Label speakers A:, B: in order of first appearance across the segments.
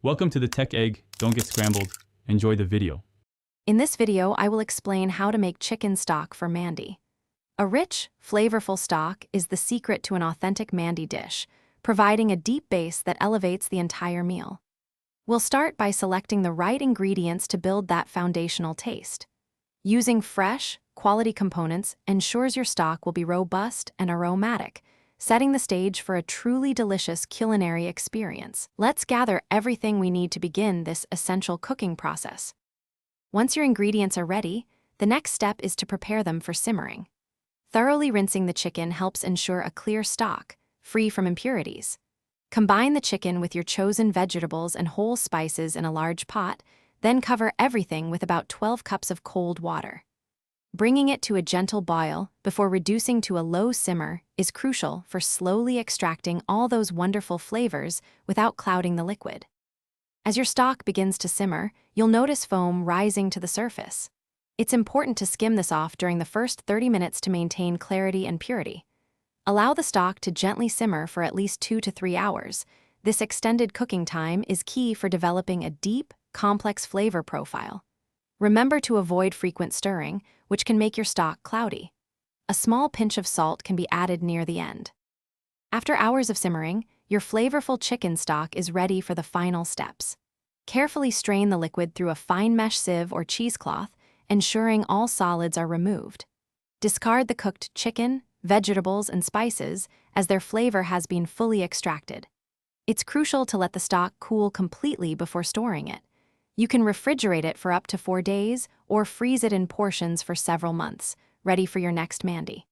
A: Welcome to the Tech Egg. Don't get scrambled. Enjoy the video.
B: In this video, I will explain how to make chicken stock for Mandi. A rich, flavorful stock is the secret to an authentic Mandi dish, providing a deep base that elevates the entire meal. We'll start by selecting the right ingredients to build that foundational taste. Using fresh, quality components ensures your stock will be robust and aromatic, setting the stage for a truly delicious culinary experience. Let's gather everything we need to begin this essential cooking process. Once your ingredients are ready, the next step is to prepare them for simmering. Thoroughly rinsing the chicken helps ensure a clear stock, free from impurities. Combine the chicken with your chosen vegetables and whole spices in a large pot, then cover everything with about 12 cups of cold water. Bringing it to a gentle boil before reducing to a low simmer is crucial for slowly extracting all those wonderful flavors without clouding the liquid. As your stock begins to simmer, you'll notice foam rising to the surface. It's important to skim this off during the first 30 minutes to maintain clarity and purity. Allow the stock to gently simmer for at least 2 to 3 hours. This extended cooking time is key for developing a deep, complex flavor profile. Remember to avoid frequent stirring, which can make your stock cloudy. A small pinch of salt can be added near the end. After hours of simmering, your flavorful chicken stock is ready for the final steps. Carefully strain the liquid through a fine mesh sieve or cheesecloth, ensuring all solids are removed. Discard the cooked chicken, vegetables, and spices, as their flavor has been fully extracted. It's crucial to let the stock cool completely before storing it. You can refrigerate it for up to 4 days or freeze it in portions for several months, ready for your next Mandi.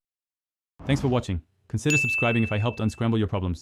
A: Thanks for watching. Consider subscribing if I helped unscramble your problems.